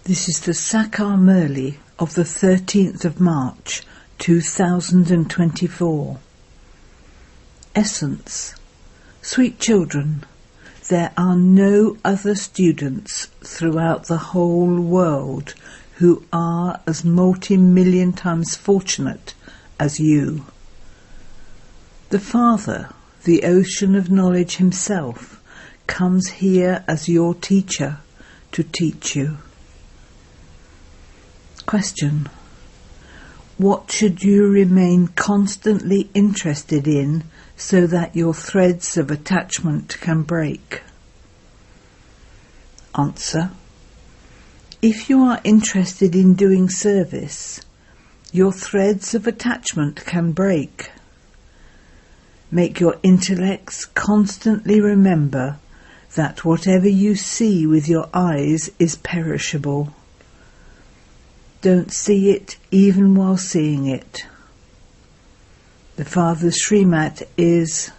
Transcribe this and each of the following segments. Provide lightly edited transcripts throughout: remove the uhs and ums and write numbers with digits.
This is the Sakar Murli of the 13th of March 2024. Essence. Sweet children, there are no other students throughout the whole world who are as multi-million times fortunate as you. The Father, the ocean of knowledge himself, comes here as your teacher to teach you. Question. What should you remain constantly interested in so that your threads of attachment can break? Answer. If you are interested in doing service, your threads of attachment can break. Make your intellects constantly remember that whatever you see with your eyes is perishable. Don't see it even while seeing it. The Father's Srimat is,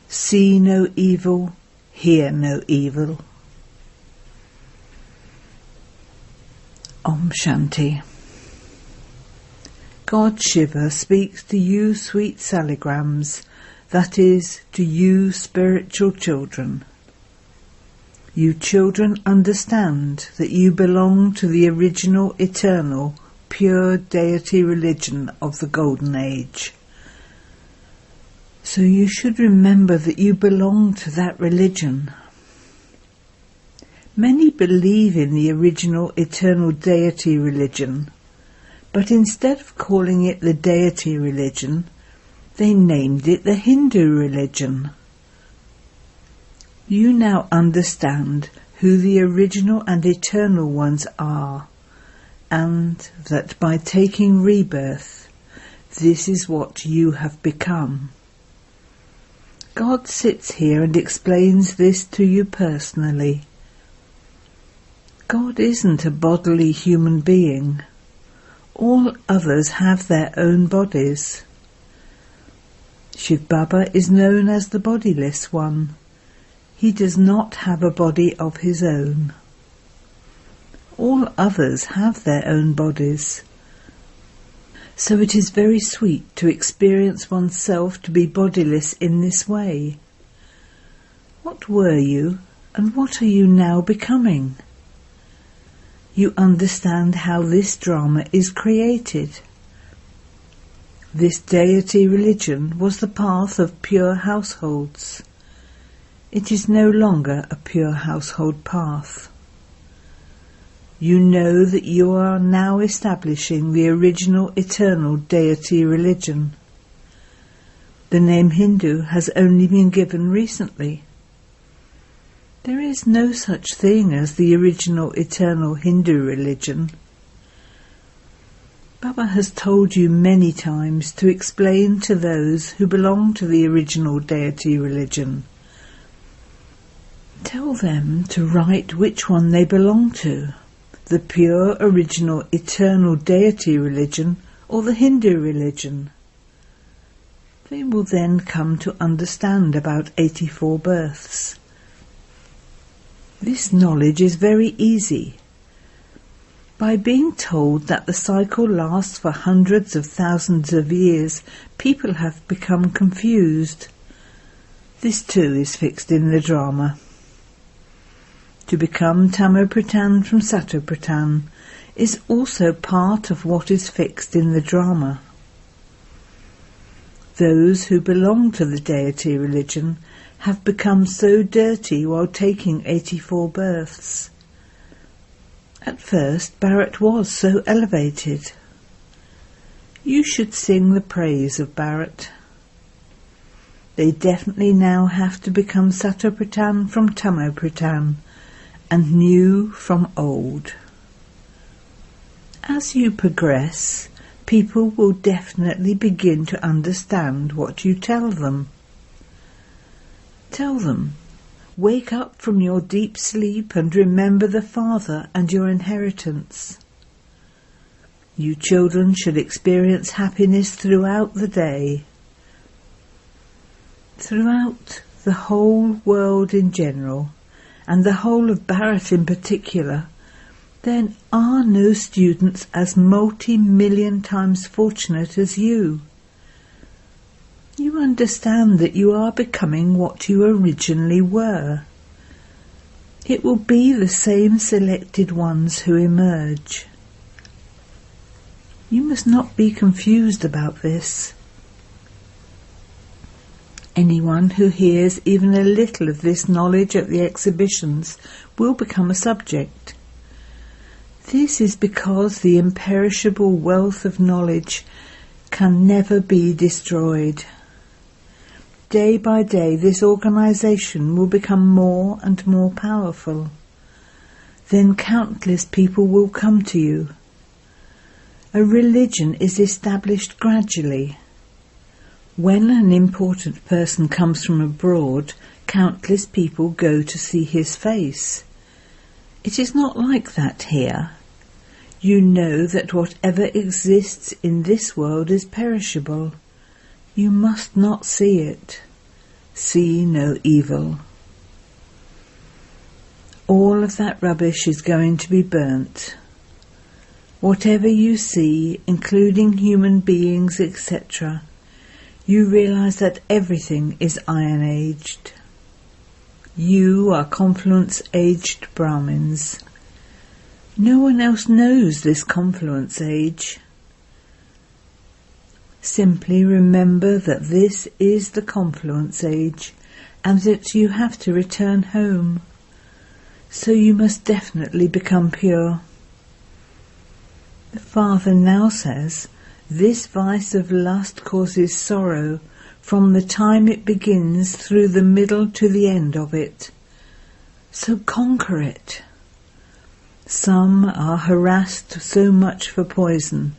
see no evil, hear no evil. Om Shanti. God Shiva speaks to you sweet saligrams, that is, to you spiritual children. You children understand that you belong to the original, eternal, pure deity religion of the Golden Age. So you should remember that you belong to that religion. Many believe in the original, eternal deity religion, but instead of calling it the deity religion, they named it the Hindu religion. You now understand who the original and eternal ones are, and that by taking rebirth, this is what you have become. God sits here and explains this to you personally. God isn't a bodily human being. All others have their own bodies. Shiv Baba is known as the bodiless one. He does not have a body of his own. All others have their own bodies. So it is very sweet to experience oneself to be bodiless in this way. What were you, and what are you now becoming? You understand how this drama is created. This deity religion was the path of pure households. It is no longer a pure household path. You know that you are now establishing the original eternal deity religion. The name Hindu has only been given recently. There is no such thing as the original eternal Hindu religion. Baba has told you many times to explain to those who belong to the original deity religion. Tell them to write which one they belong to, the pure, original, eternal deity religion or the Hindu religion. They will then come to understand about 84 births. This knowledge is very easy. By being told that the cycle lasts for hundreds of thousands of years, people have become confused. This too is fixed in the drama. To become Tamopratan from Satopratan is also part of what is fixed in the drama. Those who belong to the deity religion have become so dirty while taking 84 births. At first, Bharat was so elevated. You should sing the praise of Bharat. They definitely now have to become Satopratan from Tamopratan, and new from old. As you progress, people will definitely begin to understand what you tell them. Tell them, wake up from your deep sleep and remember the Father and your inheritance. You children should experience happiness throughout the day. Throughout the whole world in general, and the whole of Bharat in particular, then are no students as multi-million times fortunate as you. You understand that you are becoming what you originally were. It will be the same selected ones who emerge. You must not be confused about this. Anyone who hears even a little of this knowledge at the exhibitions will become a subject. This is because the imperishable wealth of knowledge can never be destroyed. Day by day this organisation will become more and more powerful. Then countless people will come to you. A religion is established gradually. When an important person comes from abroad, countless people go to see his face. It is not like that here. You know that whatever exists in this world is perishable. You must not see it. See no evil. All of that rubbish is going to be burnt. Whatever you see, including human beings, etc., you realize that everything is iron-aged. You are confluence-aged Brahmins. No one else knows this confluence age. Simply remember that this is the confluence age and that you have to return home. So you must definitely become pure. The Father now says, this vice of lust causes sorrow from the time it begins through the middle to the end of it. So conquer it. Some are harassed so much for poison.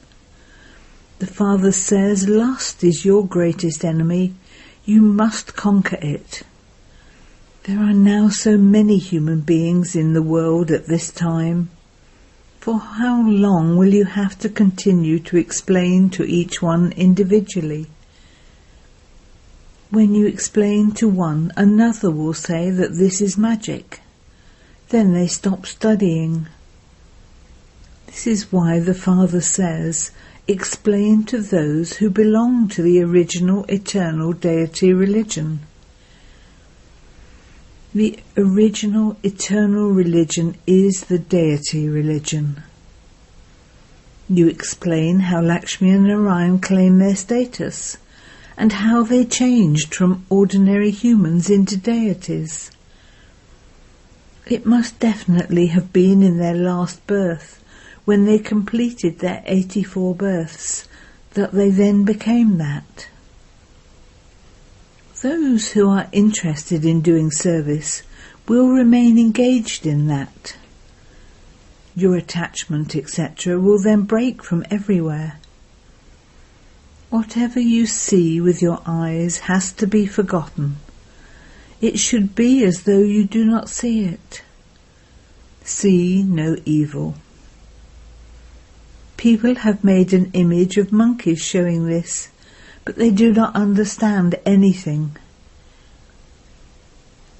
The Father says lust is your greatest enemy. You must conquer it. There are now so many human beings in the world at this time. For how long will you have to continue to explain to each one individually? When you explain to one, another will say that this is magic. Then they stop studying. This is why the Father says, explain to those who belong to the original eternal deity religion. The original eternal religion is the deity religion. You explain how Lakshmi and Narayan claim their status, and how they changed from ordinary humans into deities. It must definitely have been in their last birth, when they completed their 84 births, that they then became that. Those who are interested in doing service will remain engaged in that. Your attachment, etc., will then break from everywhere. Whatever you see with your eyes has to be forgotten. It should be as though you do not see it. See no evil. People have made an image of monkeys showing this, but they do not understand anything.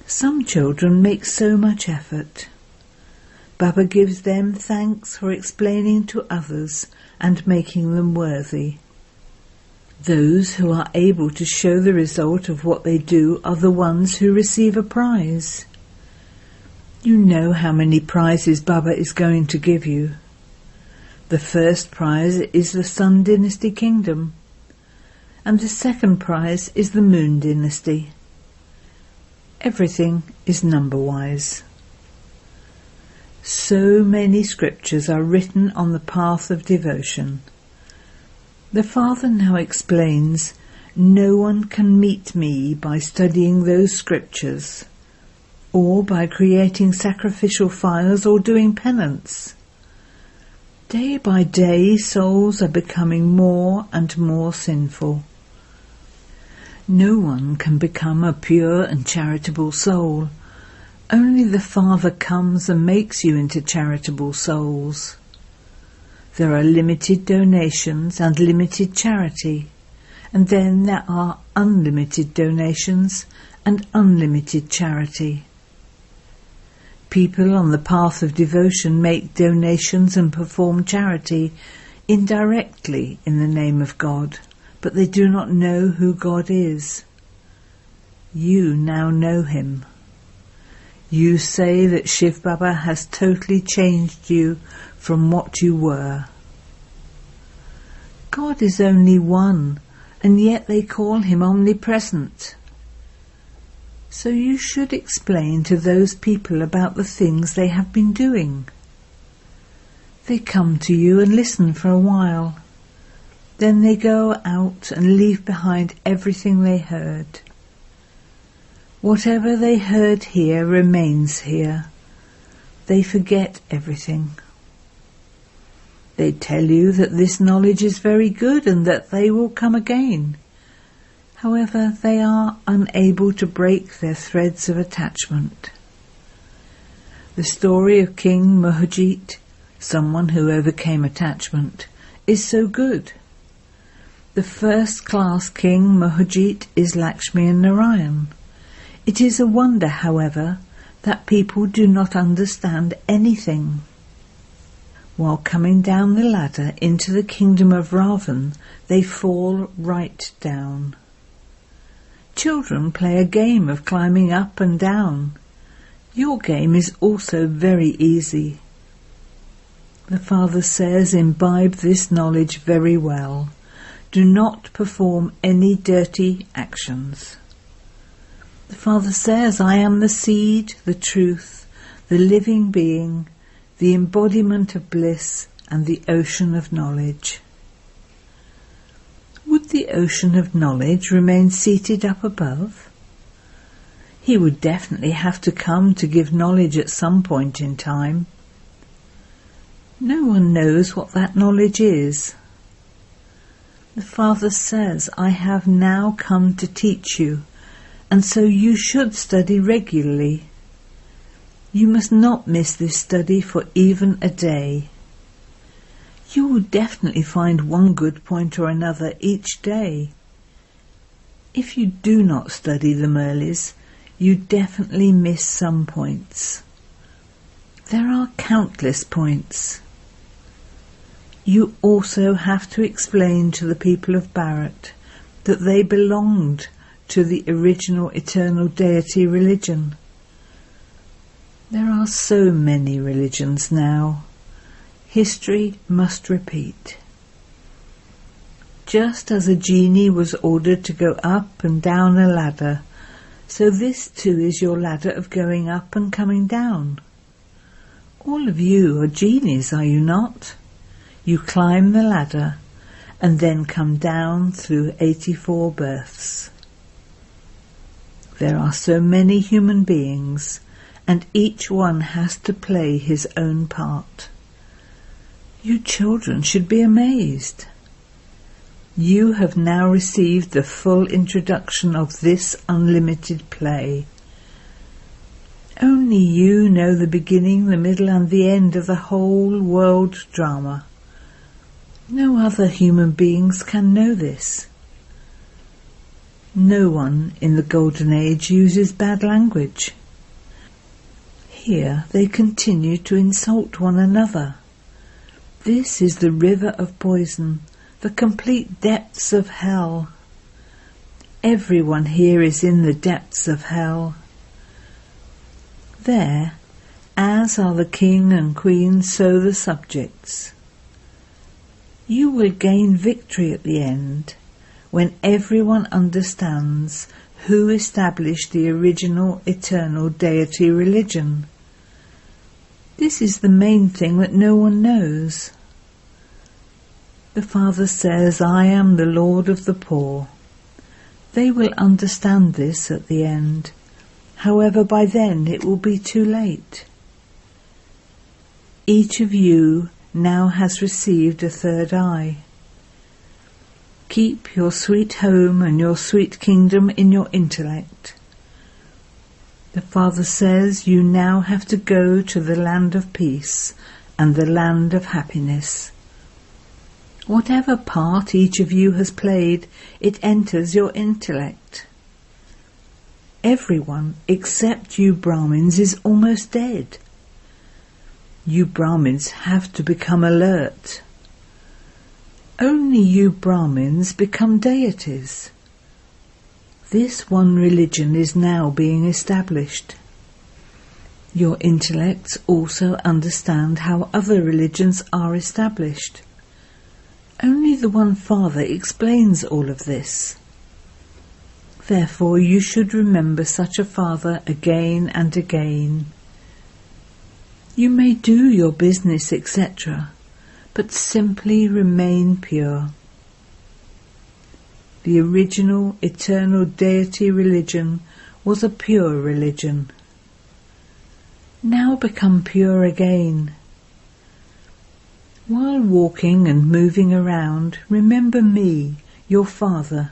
Some children make so much effort. Baba gives them thanks for explaining to others and making them worthy. Those who are able to show the result of what they do are the ones who receive a prize. You know how many prizes Baba is going to give you. The first prize is the Sun Dynasty Kingdom, and the second prize is the Moon Dynasty. Everything is number-wise. So many scriptures are written on the path of devotion. The Father now explains, no one can meet me by studying those scriptures, or by creating sacrificial fires or doing penance. Day by day, souls are becoming more and more sinful. No one can become a pure and charitable soul. Only the Father comes and makes you into charitable souls. There are limited donations and limited charity, and then there are unlimited donations and unlimited charity. People on the path of devotion make donations and perform charity indirectly in the name of God, but they do not know who God is. You now know him. You say that Shiv Baba has totally changed you from what you were. God is only one, and yet they call him omnipresent. So you should explain to those people about the things they have been doing. They come to you and listen for a while. Then they go out and leave behind everything they heard. Whatever they heard here remains here. They forget everything. They tell you that this knowledge is very good and that they will come again. However, they are unable to break their threads of attachment. The story of King Murli, someone who overcame attachment, is so good. The first-class King Murli is Lakshmi and Narayan. It is a wonder, however, that people do not understand anything. While coming down the ladder into the kingdom of Ravan, they fall right down. Children play a game of climbing up and down. Your game is also very easy. The Father says, imbibe this knowledge very well. Do not perform any dirty actions. The Father says, I am the seed, the truth, the living being, the embodiment of bliss, and the ocean of knowledge. Would the ocean of knowledge remain seated up above? He would definitely have to come to give knowledge at some point in time. No one knows what that knowledge is. The Father says, I have now come to teach you, and so you should study regularly. You must not miss this study for even a day. You will definitely find one good point or another each day. If you do not study the Murlis, you definitely miss some points. There are countless points. You also have to explain to the people of Bharat that they belonged to the original eternal deity religion. There are so many religions now. History must repeat. Just as a genie was ordered to go up and down a ladder, so this too is your ladder of going up and coming down. All of you are genies, are you not? You climb the ladder and then come down through 84 births. There are so many human beings, and each one has to play his own part. You children should be amazed. You have now received the full introduction of this unlimited play. Only you know the beginning, the middle and the end of the whole world drama. No other human beings can know this. No one in the Golden Age uses bad language. Here they continue to insult one another. This is the river of poison, the complete depths of hell. Everyone here is in the depths of hell. There, as are the king and queen, so the subjects. You will gain victory at the end, when everyone understands who established the original eternal deity religion. This is the main thing that no one knows. The Father says, I am the Lord of the poor. They will understand this at the end. However, by then it will be too late. Each of you now has received a third eye. Keep your sweet home and your sweet kingdom in your intellect. The Father says you now have to go to the land of peace and the land of happiness. Whatever part each of you has played, it enters your intellect. Everyone except you Brahmins is almost dead. You Brahmins have to become alert. Only you Brahmins become deities. This one religion is now being established. Your intellects also understand how other religions are established. Only the One Father explains all of this. Therefore you should remember such a Father again and again. You may do your business, etc., but simply remain pure. The original eternal deity religion was a pure religion. Now become pure again. While walking and moving around, remember me, your Father,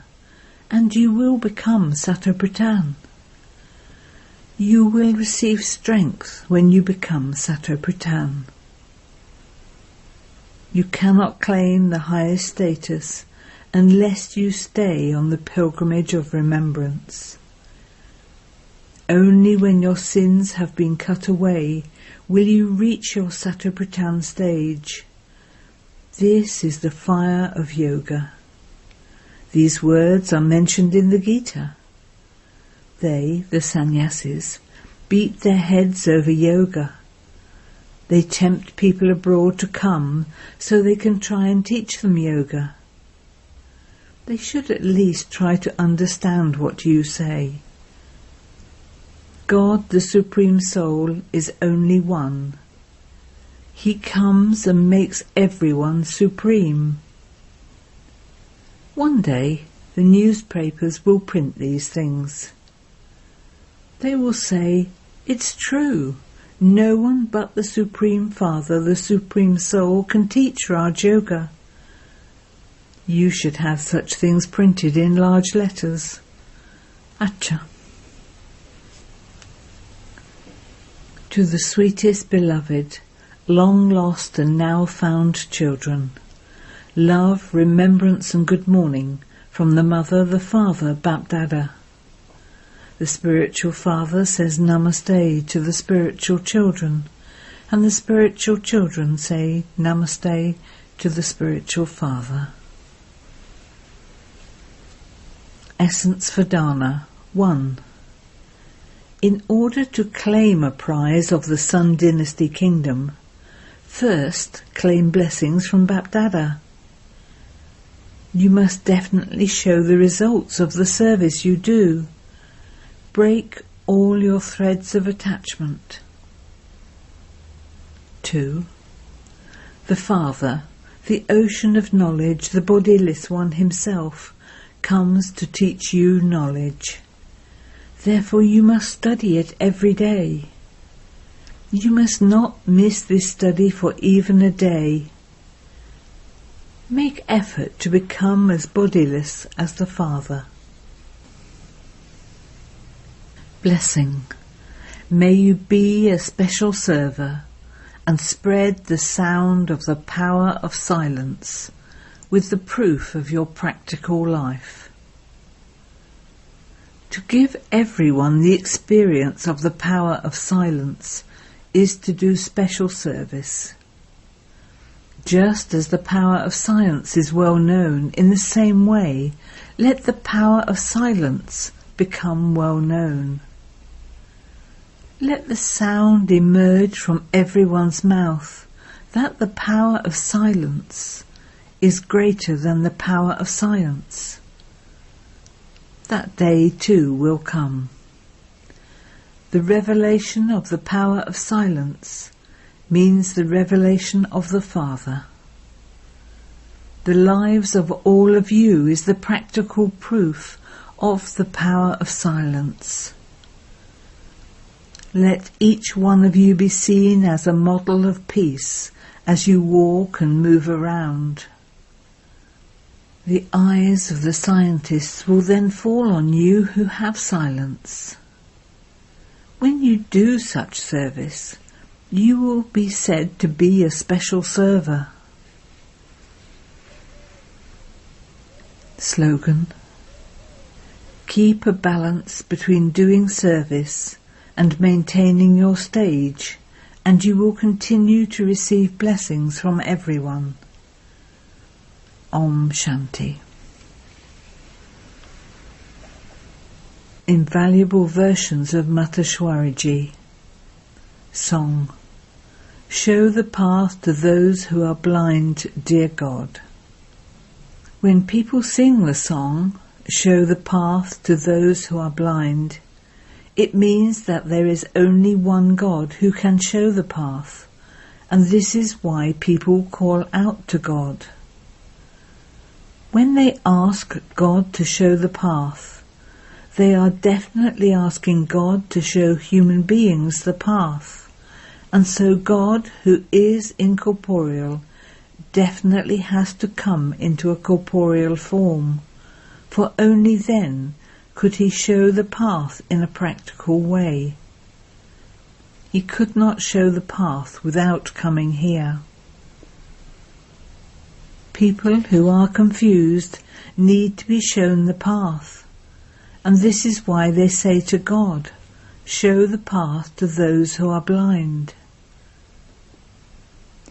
and you will become Satopratan. You will receive strength when you become Satopratan. You cannot claim the highest status unless you stay on the pilgrimage of remembrance. Only when your sins have been cut away will you reach your Satopratan stage. This is the fire of yoga. These words are mentioned in the Gita. They, the sannyasis, beat their heads over yoga. They tempt people abroad to come so they can try and teach them yoga. They should at least try to understand what you say. God, the Supreme Soul, is only one. He comes and makes everyone supreme. One day the newspapers will print these things. They will say, "It's true. No one but the Supreme Father, the Supreme Soul, can teach Raj Yoga." You should have such things printed in large letters. Acha. To the sweetest beloved, long lost and now found children, love, remembrance and good morning from the Mother, the Father, Bapdada. The spiritual father says Namaste to the spiritual children, and the spiritual children say Namaste to the spiritual father. Essence for Dana 1. In order to claim a prize of the Sun Dynasty Kingdom, first claim blessings from Bapdada. You must definitely show the results of the service you do. Break all your threads of attachment. 2. The Father, the ocean of knowledge, the bodiless one himself, comes to teach you knowledge. Therefore you must study it every day. You must not miss this study for even a day. Make effort to become as bodiless as the Father. Blessing. May you be a special server and spread the sound of the power of silence with the proof of your practical life. To give everyone the experience of the power of silence is to do special service. Just as the power of science is well known, in the same way, let the power of silence become well known. Let the sound emerge from everyone's mouth that the power of silence is greater than the power of science. That day too will come. The revelation of the power of silence means the revelation of the Father. The lives of all of you is the practical proof of the power of silence. Let each one of you be seen as a model of peace as you walk and move around. The eyes of the scientists will then fall on you who have silence. When you do such service, you will be said to be a special server. Slogan. Keep a balance between doing service and maintaining your stage, and you will continue to receive blessings from everyone. Om Shanti. Invaluable versions of Mata Swariji. Song. Show the path to those who are blind, dear God. When people sing the song, Show the path to those who are blind, it means that there is only one God who can show the path, and this is why people call out to God. When they ask God to show the path, they are definitely asking God to show human beings the path, and so God, who is incorporeal, definitely has to come into a corporeal form, for only then could he show the path in a practical way. He could not show the path without coming here. People who are confused need to be shown the path, and this is why they say to God, show the path to those who are blind.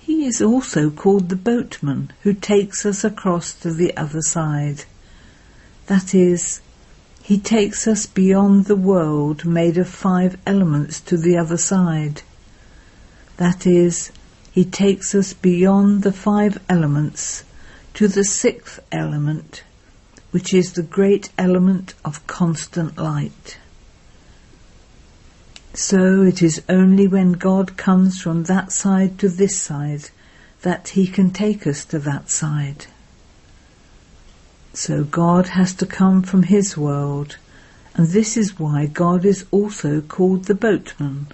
He is also called the boatman who takes us across to the other side. That is, he takes us beyond the world made of 5 elements to the other side. That is, he takes us beyond the 5 elements to the 6th element, which is the great element of constant light. So it is only when God comes from that side to this side that he can take us to that side. So God has to come from his world, and this is why God is also called the boatman.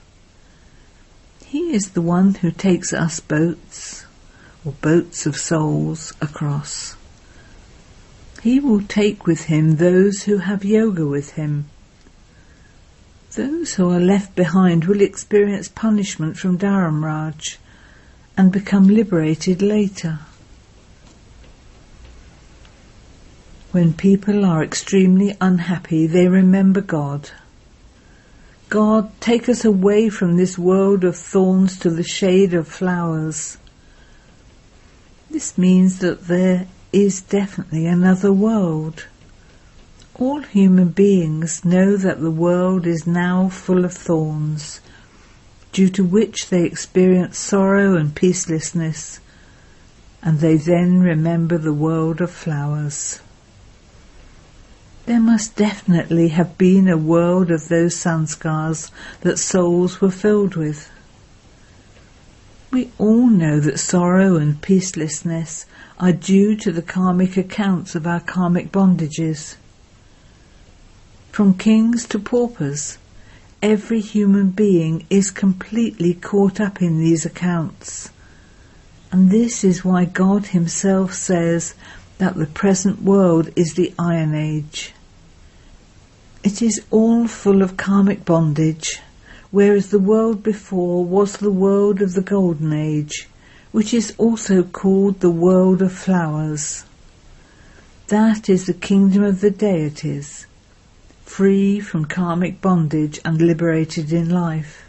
He is the one who takes us boats, or boats of souls, across. He will take with him those who have yoga with him. Those who are left behind will experience punishment from Dharamraj and become liberated later. When people are extremely unhappy, they remember God. God, take us away from this world of thorns to the shade of flowers. This means that there is definitely another world. All human beings know that the world is now full of thorns, due to which they experience sorrow and peacelessness, and they then remember the world of flowers. There must definitely have been a world of those sanskars that souls were filled with. We all know that sorrow and peacelessness are due to the karmic accounts of our karmic bondages. From kings to paupers, every human being is completely caught up in these accounts. And this is why God himself says that the present world is the Iron Age. It is all full of karmic bondage, whereas the world before was the world of the Golden Age, which is also called the world of flowers. That is the kingdom of the deities, free from karmic bondage and liberated in life.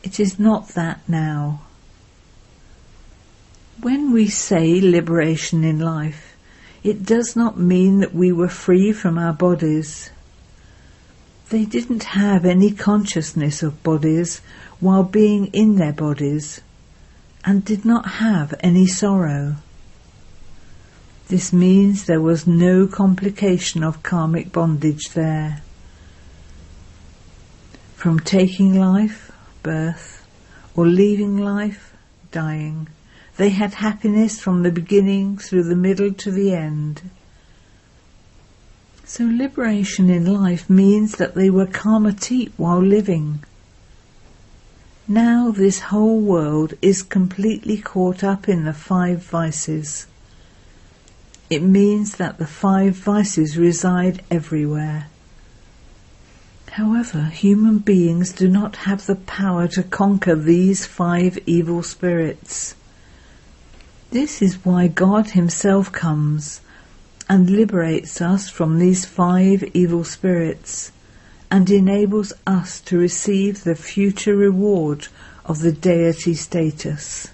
It is not that now. When we say liberation in life, it does not mean that we were free from our bodies. They didn't have any consciousness of bodies while being in their bodies, and did not have any sorrow. This means there was no complication of karmic bondage there. From taking life, birth, or leaving life, dying, they had happiness from the beginning through the middle to the end. So liberation in life means that they were karmatit while living. Now this whole world is completely caught up in the 5 vices. It means that the 5 vices reside everywhere. However, human beings do not have the power to conquer these 5 evil spirits. This is why God himself comes, and liberates us from these 5 evil spirits and enables us to receive the future reward of the deity status.